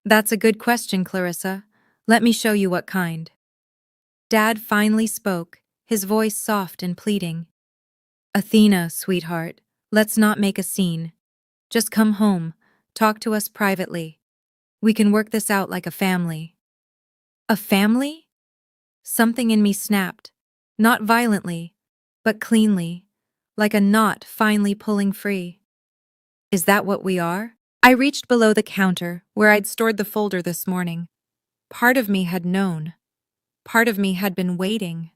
That's a good question, Clarissa. Let me show you what kind. Dad finally spoke, his voice soft and pleading. Athena, sweetheart, let's not make a scene. Just come home, talk to us privately. We can work this out like a family. A family? Something in me snapped. Not violently, but cleanly, like a knot finally pulling free. Is that what we are? I reached below the counter, where I'd stored the folder this morning. Part of me had known. Part of me had been waiting.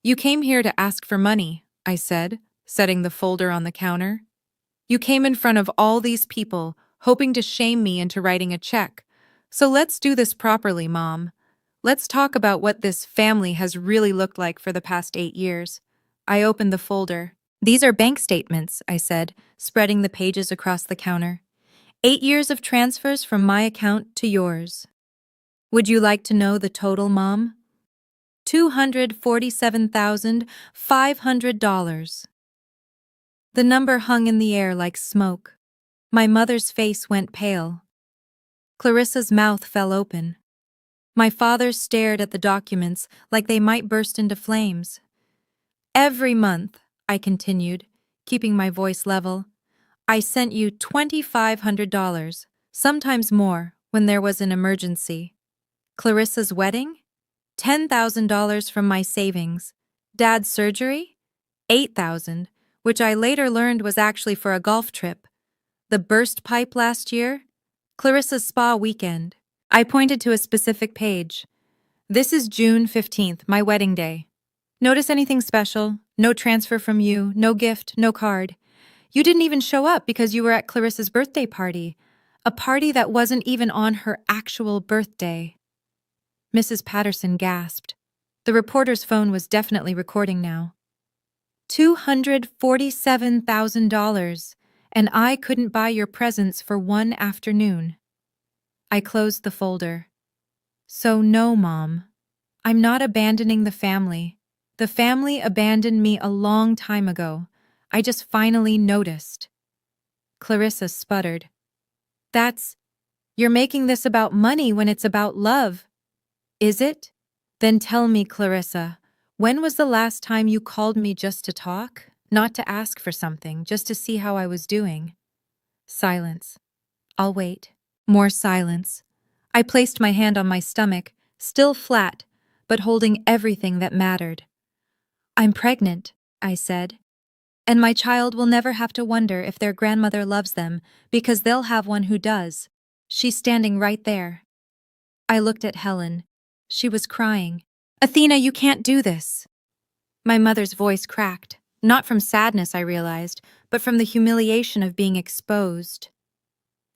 You came here to ask for money, I said, setting the folder on the counter. You came in front of all these people, hoping to shame me into writing a check. So let's do this properly, Mom. Let's talk about what this family has really looked like for the past 8 years. I opened the folder. These are bank statements, I said, spreading the pages across the counter. 8 years of transfers from my account to yours. Would you like to know the total, Mom? $247,500. The number hung in the air like smoke. My mother's face went pale. Clarissa's mouth fell open. My father stared at the documents like they might burst into flames. Every month, I continued, keeping my voice level, I sent you $2,500, sometimes more, when there was an emergency. Clarissa's wedding? $10,000 from my savings. Dad's surgery? $8,000, which I later learned was actually for a golf trip. The burst pipe last year? Clarissa's spa weekend. I pointed to a specific page. This is June 15th, my wedding day. Notice anything special? No transfer from you, no gift, no card. You didn't even show up because you were at Clarissa's birthday party, a party that wasn't even on her actual birthday. Mrs. Patterson gasped. The reporter's phone was definitely recording now. $247,000, and I couldn't buy your presents for one afternoon. I closed the folder. So no, Mom. I'm not abandoning the family. The family abandoned me a long time ago. I just finally noticed. Clarissa sputtered. You're making this about money when it's about love. Is it? Then tell me, Clarissa, when was the last time you called me just to talk? Not to ask for something, just to see how I was doing. Silence. I'll wait. More silence. I placed my hand on my stomach, still flat, but holding everything that mattered. I'm pregnant, I said. And my child will never have to wonder if their grandmother loves them, because they'll have one who does. She's standing right there. I looked at Helen. She was crying. Athena, you can't do this. My mother's voice cracked, not from sadness, I realized, but from the humiliation of being exposed.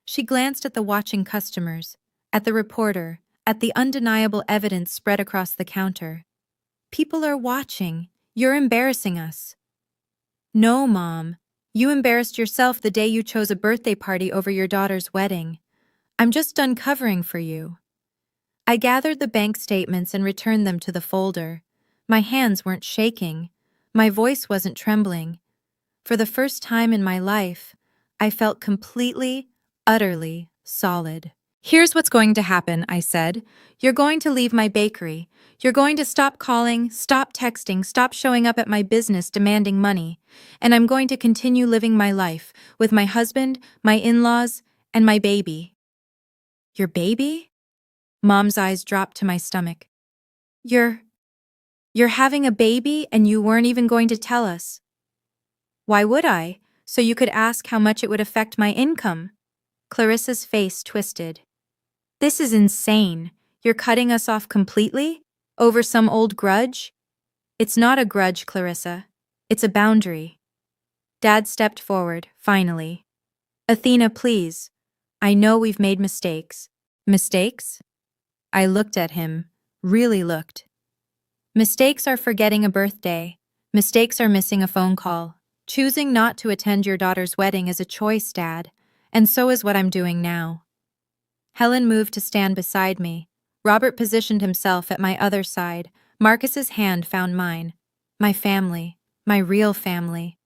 She glanced at the watching customers, at the reporter, at the undeniable evidence spread across the counter. People are watching. You're embarrassing us. No, Mom. You embarrassed yourself the day you chose a birthday party over your daughter's wedding. I'm just done covering for you. I gathered the bank statements and returned them to the folder. My hands weren't shaking. My voice wasn't trembling. For the first time in my life, I felt completely, utterly solid. Here's what's going to happen, I said. You're going to leave my bakery. You're going to stop calling, stop texting, stop showing up at my business demanding money. And I'm going to continue living my life with my husband, my in-laws, and my baby. Your baby? Mom's eyes dropped to my stomach. You're having a baby and you weren't even going to tell us. Why would I? So you could ask how much it would affect my income. Clarissa's face twisted. This is insane. You're cutting us off completely? Over some old grudge? It's not a grudge, Clarissa. It's a boundary. Dad stepped forward, finally. Athena, please. I know we've made mistakes. Mistakes? I looked at him, really looked. Mistakes are forgetting a birthday. Mistakes are missing a phone call. Choosing not to attend your daughter's wedding is a choice, Dad. And so is what I'm doing now. Helen moved to stand beside me. Robert positioned himself at my other side. Marcus's hand found mine. My family. My real family.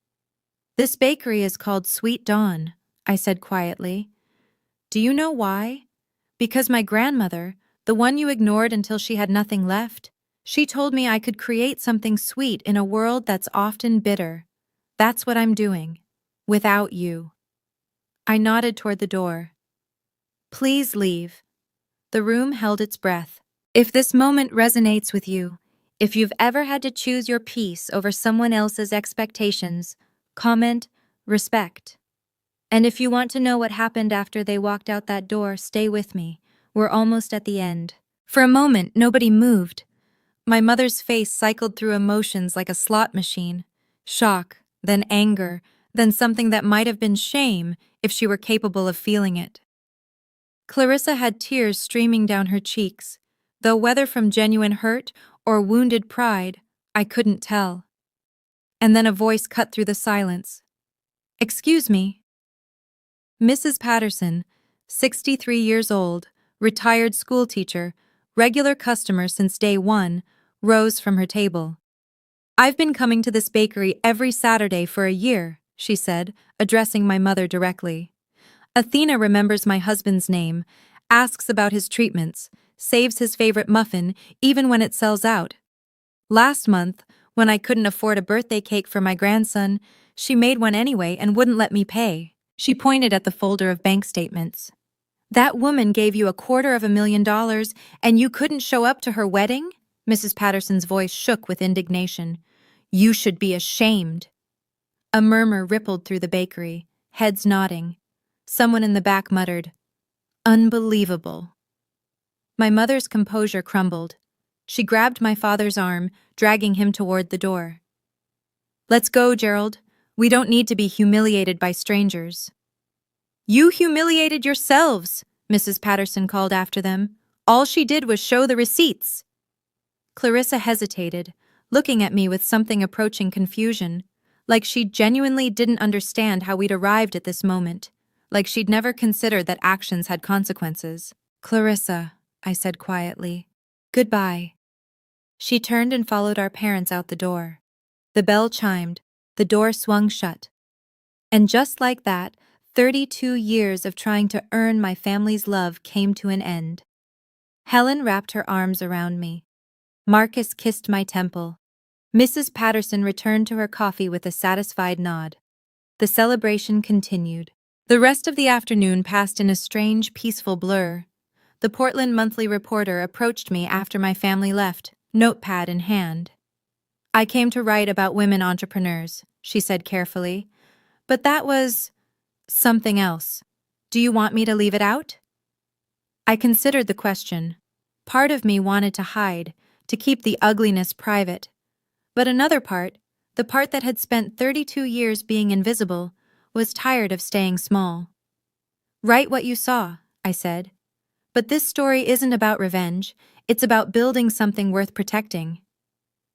This bakery is called Sweet Dawn, I said quietly. Do you know why? Because my grandmother, the one you ignored until she had nothing left, she told me I could create something sweet in a world that's often bitter. That's what I'm doing. Without you. I nodded toward the door. Please leave. The room held its breath. If this moment resonates with you, if you've ever had to choose your peace over someone else's expectations, comment, respect. And if you want to know what happened after they walked out that door, stay with me. We're almost at the end. For a moment, nobody moved. My mother's face cycled through emotions like a slot machine. Shock, then anger, then something that might have been shame if she were capable of feeling it. Clarissa had tears streaming down her cheeks, though whether from genuine hurt or wounded pride, I couldn't tell. And then a voice cut through the silence. Excuse me. Mrs. Patterson, 63 years old, retired schoolteacher, regular customer since day one, rose from her table. I've been coming to this bakery every Saturday for a year, she said, addressing my mother directly. Athena remembers my husband's name, asks about his treatments, saves his favorite muffin even when it sells out. Last month, when I couldn't afford a birthday cake for my grandson, she made one anyway and wouldn't let me pay. She pointed at the folder of bank statements. That woman gave you $250,000 and you couldn't show up to her wedding? Mrs. Patterson's voice shook with indignation. You should be ashamed. A murmur rippled through the bakery, heads nodding. Someone in the back muttered, Unbelievable. My mother's composure crumbled. She grabbed my father's arm, dragging him toward the door. Let's go, Gerald. We don't need to be humiliated by strangers. You humiliated yourselves, Mrs. Patterson called after them. All she did was show the receipts. Clarissa hesitated, looking at me with something approaching confusion, like she genuinely didn't understand how we'd arrived at this moment, like she'd never considered that actions had consequences. Clarissa, I said quietly. Goodbye. She turned and followed our parents out the door. The bell chimed, the door swung shut. And just like that, 32 years of trying to earn my family's love came to an end. Helen wrapped her arms around me. Marcus kissed my temple. Mrs. Patterson returned to her coffee with a satisfied nod. The celebration continued. The rest of the afternoon passed in a strange, peaceful blur. The Portland Monthly reporter approached me after my family left, notepad in hand. I came to write about women entrepreneurs, she said carefully. But that was something else. Do you want me to leave it out? I considered the question. Part of me wanted to hide, to keep the ugliness private. But another part, the part that had spent 32 years being invisible, was tired of staying small. Write what you saw, I said. But this story isn't about revenge, it's about building something worth protecting.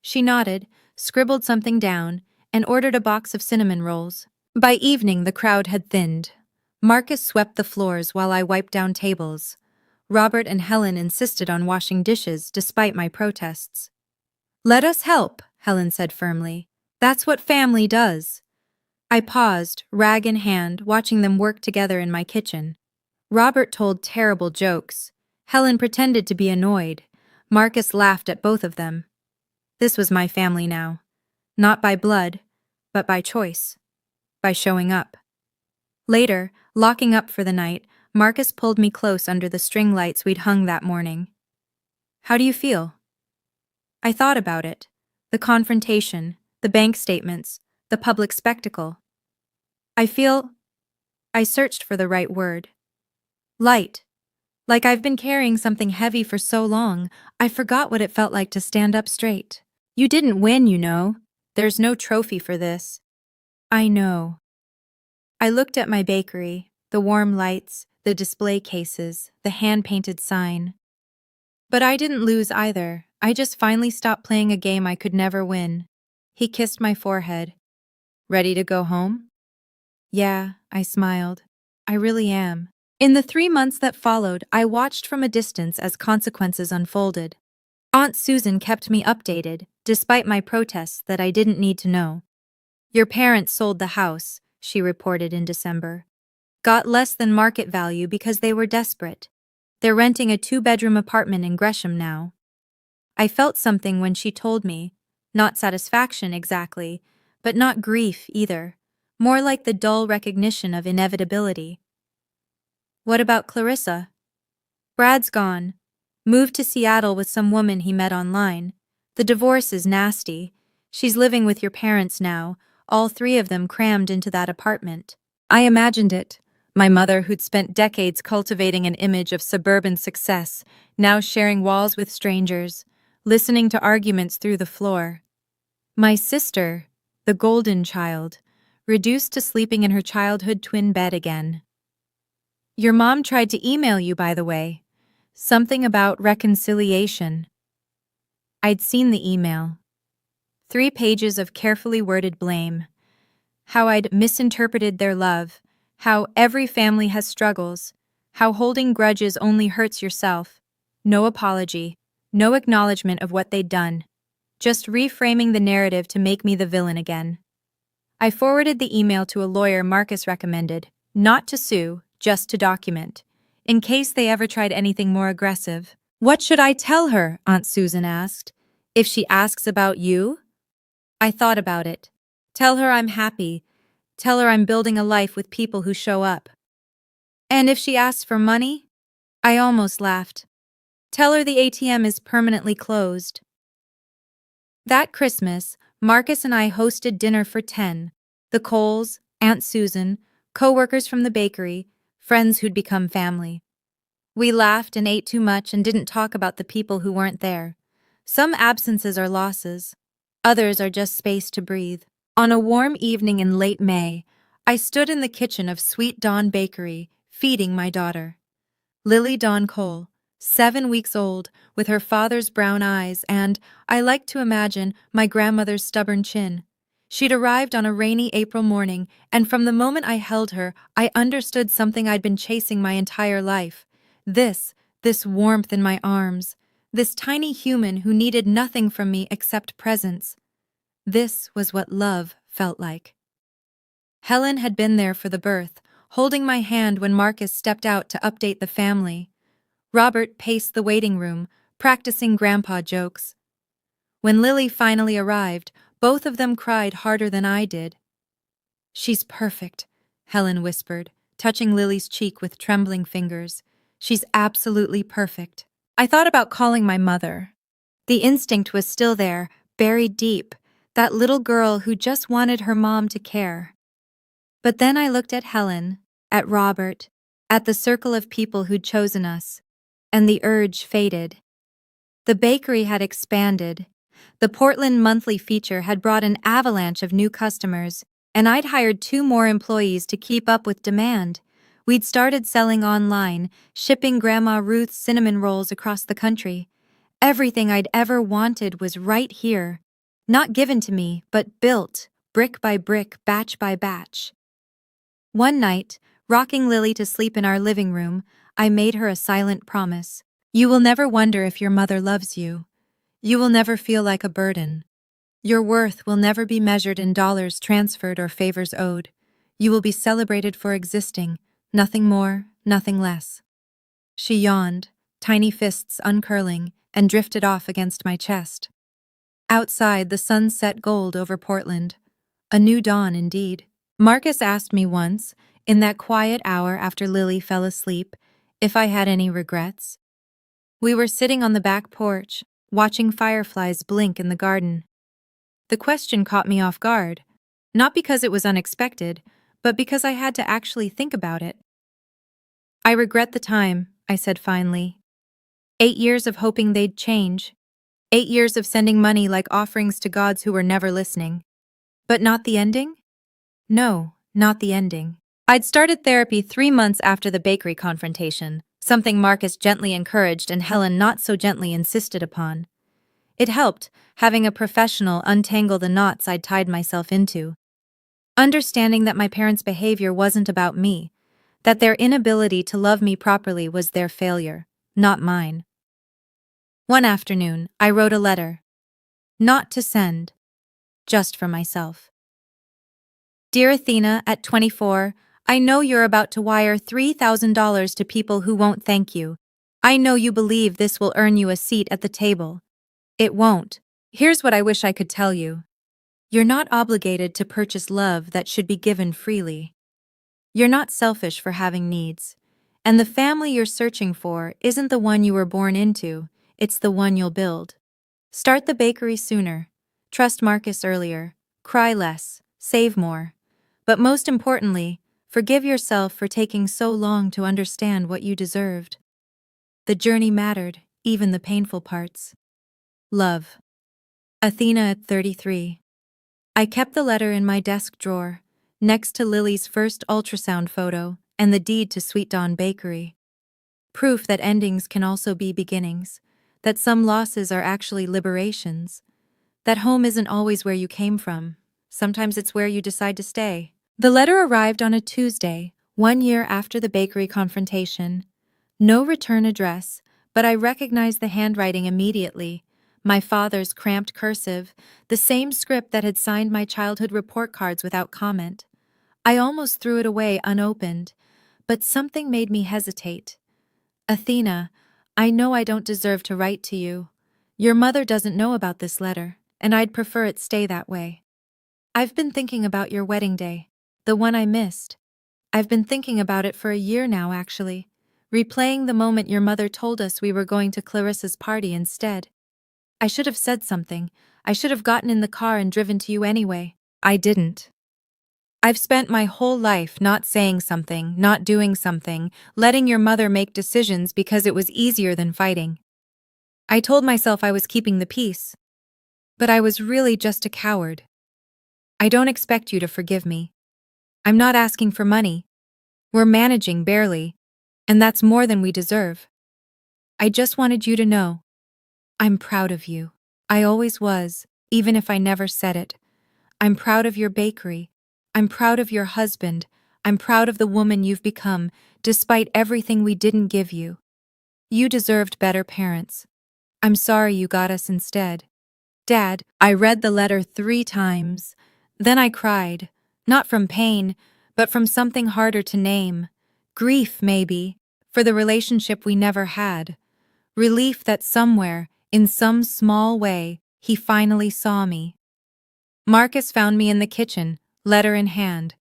She nodded, scribbled something down, and ordered a box of cinnamon rolls. By evening, the crowd had thinned. Marcus swept the floors while I wiped down tables. Robert and Helen insisted on washing dishes despite my protests. Let us help, Helen said firmly. That's what family does. I paused, rag in hand, watching them work together in my kitchen. Robert told terrible jokes. Helen pretended to be annoyed. Marcus laughed at both of them. This was my family now. Not by blood, but by choice. By showing up. Later, locking up for the night, Marcus pulled me close under the string lights we'd hung that morning. How do you feel? I thought about it. The confrontation, the bank statements, the public spectacle. I searched for the right word. Light. Like I've been carrying something heavy for so long, I forgot what it felt like to stand up straight. You didn't win, you know. There's no trophy for this. I know. I looked at my bakery, the warm lights, the display cases, the hand-painted sign. But I didn't lose either. I just finally stopped playing a game I could never win. He kissed my forehead. Ready to go home? Yeah, I smiled. I really am. In the 3 months that followed, I watched from a distance as consequences unfolded. Aunt Susan kept me updated, despite my protests that I didn't need to know. Your parents sold the house, she reported in December. Got less than market value because they were desperate. They're renting a 2-bedroom apartment in Gresham now. I felt something when she told me. Not satisfaction exactly, but not grief either. More like the dull recognition of inevitability. What about Clarissa? Brad's gone. Moved to Seattle with some woman he met online. The divorce is nasty. She's living with your parents now, all 3 of them crammed into that apartment. I imagined it. My mother, who'd spent decades cultivating an image of suburban success, now sharing walls with strangers, listening to arguments through the floor. My sister, the golden child, reduced to sleeping in her childhood twin bed again. Your mom tried to email you, by the way. Something about reconciliation. I'd seen the email. 3 pages of carefully worded blame. How I'd misinterpreted their love. How every family has struggles. How holding grudges only hurts yourself. No apology. No acknowledgement of what they'd done. Just reframing the narrative to make me the villain again. I forwarded the email to a lawyer Marcus recommended, not to sue, just to document, in case they ever tried anything more aggressive. What should I tell her? Aunt Susan asked. If she asks about you? I thought about it. Tell her I'm happy. Tell her I'm building a life with people who show up. And if she asks for money? I almost laughed. Tell her the ATM is permanently closed. That Christmas, Marcus and I hosted dinner for 10. The Coles, Aunt Susan, co-workers from the bakery, friends who'd become family. We laughed and ate too much and didn't talk about the people who weren't there. Some absences are losses. Others are just space to breathe. On a warm evening in late May, I stood in the kitchen of Sweet Dawn Bakery, feeding my daughter. Lily Dawn Cole, 7 weeks old, with her father's brown eyes and, I like to imagine, my grandmother's stubborn chin. She'd arrived on a rainy April morning, and from the moment I held her, I understood something I'd been chasing my entire life. This warmth in my arms, this tiny human who needed nothing from me except presence. This was what love felt like. Helen had been there for the birth, holding my hand when Marcus stepped out to update the family. Robert paced the waiting room, practicing grandpa jokes. When Lily finally arrived, both of them cried harder than I did. She's perfect, Helen whispered, touching Lily's cheek with trembling fingers. She's absolutely perfect. I thought about calling my mother. The instinct was still there, buried deep, that little girl who just wanted her mom to care. But then I looked at Helen, at Robert, at the circle of people who'd chosen us, and the urge faded. The bakery had expanded. The Portland Monthly feature had brought an avalanche of new customers, and I'd hired 2 more employees to keep up with demand. We'd started selling online, shipping Grandma Ruth's cinnamon rolls across the country. Everything I'd ever wanted was right here. Not given to me, but built, brick by brick, batch by batch. One night, rocking Lily to sleep in our living room, I made her a silent promise. You will never wonder if your mother loves you. You will never feel like a burden. Your worth will never be measured in dollars transferred or favors owed. You will be celebrated for existing, nothing more, nothing less. She yawned, tiny fists uncurling, and drifted off against my chest. Outside, the sun set gold over Portland. A new dawn indeed. Marcus asked me once, in that quiet hour after Lily fell asleep, if I had any regrets. We were sitting on the back porch, watching fireflies blink in the garden. The question caught me off guard, not because it was unexpected, but because I had to actually think about it. I regret the time, I said finally. 8 years of hoping they'd change. 8 years of sending money like offerings to gods who were never listening. But not the ending? No, not the ending. I'd started therapy 3 months after the bakery confrontation, something Marcus gently encouraged and Helen not so gently insisted upon. It helped, having a professional untangle the knots I'd tied myself into. Understanding that my parents' behavior wasn't about me, that their inability to love me properly was their failure, not mine. One afternoon, I wrote a letter. Not to send, just for myself. Dear Athena, at 24, I know you're about to wire $3,000 to people who won't thank you. I know you believe this will earn you a seat at the table. It won't. Here's what I wish I could tell you. You're not obligated to purchase love that should be given freely. You're not selfish for having needs. And the family you're searching for isn't the one you were born into, it's the one you'll build. Start the bakery sooner. Trust Marcus earlier. Cry less. Save more. But most importantly, forgive yourself for taking so long to understand what you deserved. The journey mattered, even the painful parts. Love. Athena at 33. I kept the letter in my desk drawer, next to Lily's first ultrasound photo and the deed to Sweet Dawn Bakery. Proof that endings can also be beginnings, that some losses are actually liberations, that home isn't always where you came from. Sometimes it's where you decide to stay. The letter arrived on a Tuesday, 1 year after the bakery confrontation. No return address, but I recognized the handwriting immediately. My father's cramped cursive, the same script that had signed my childhood report cards without comment. I almost threw it away unopened, but something made me hesitate. Athena, I know I don't deserve to write to you. Your mother doesn't know about this letter, and I'd prefer it stay that way. I've been thinking about your wedding day, the one I missed. I've been thinking about it for a year now, actually, replaying the moment your mother told us we were going to Clarissa's party instead. I should have said something. I should have gotten in the car and driven to you anyway. I didn't. I've spent my whole life not saying something, not doing something, letting your mother make decisions because it was easier than fighting. I told myself I was keeping the peace, but I was really just a coward. I don't expect you to forgive me. I'm not asking for money. We're managing barely, and that's more than we deserve. I just wanted you to know. I'm proud of you. I always was, even if I never said it. I'm proud of your bakery. I'm proud of your husband. I'm proud of the woman you've become, despite everything we didn't give you. You deserved better parents. I'm sorry you got us instead. Dad, I read the letter 3 times. Then I cried, not from pain, but from something harder to name. Grief, maybe, for the relationship we never had. Relief that somewhere, in some small way, he finally saw me. Marcus found me in the kitchen, letter in hand.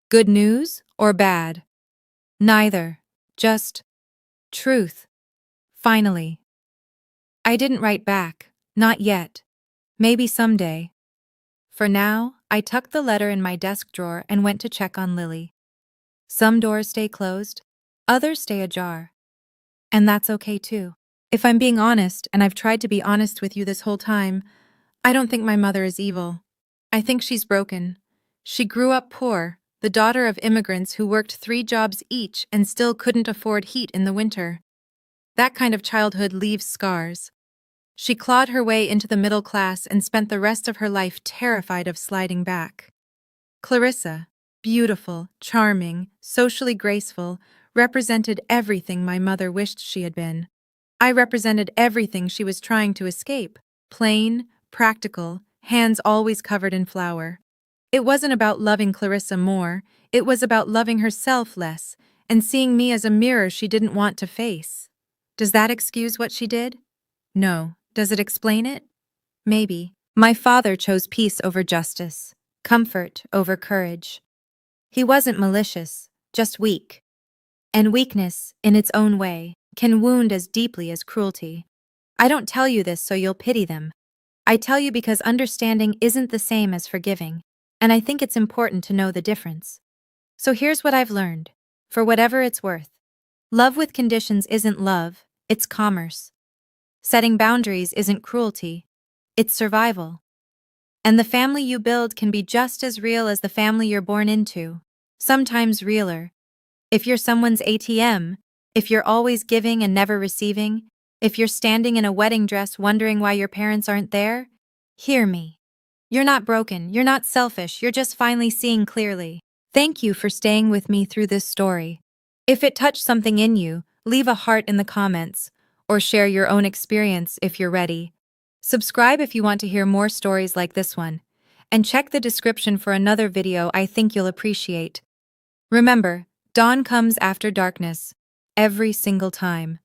Good news or bad? Neither. Just truth. Finally. I didn't write back. Not yet. Maybe someday. For now, I tucked the letter in my desk drawer and went to check on Lily. Some doors stay closed, others stay ajar. And that's okay too. If I'm being honest, and I've tried to be honest with you this whole time, I don't think my mother is evil. I think she's broken. She grew up poor, the daughter of immigrants who worked 3 jobs each and still couldn't afford heat in the winter. That kind of childhood leaves scars. She clawed her way into the middle class and spent the rest of her life terrified of sliding back. Clarissa, beautiful, charming, socially graceful, represented everything my mother wished she had been. I represented everything she was trying to escape. Plain, practical, hands always covered in flour. It wasn't about loving Clarissa more, it was about loving herself less, and seeing me as a mirror she didn't want to face. Does that excuse what she did? No. Does it explain it? Maybe. My father chose peace over justice, comfort over courage. He wasn't malicious, just weak. And weakness, in its own way, can wound as deeply as cruelty. I don't tell you this so you'll pity them. I tell you because understanding isn't the same as forgiving, and I think it's important to know the difference. So here's what I've learned, for whatever it's worth. Love with conditions isn't love, it's commerce. Setting boundaries isn't cruelty, it's survival. And the family you build can be just as real as the family you're born into, sometimes realer. If you're someone's ATM, if you're always giving and never receiving, if you're standing in a wedding dress wondering why your parents aren't there, hear me. You're not broken, you're not selfish, you're just finally seeing clearly. Thank you for staying with me through this story. If it touched something in you, leave a heart in the comments, or share your own experience if you're ready. Subscribe if you want to hear more stories like this one, and check the description for another video I think you'll appreciate. Remember, dawn comes after darkness, every single time.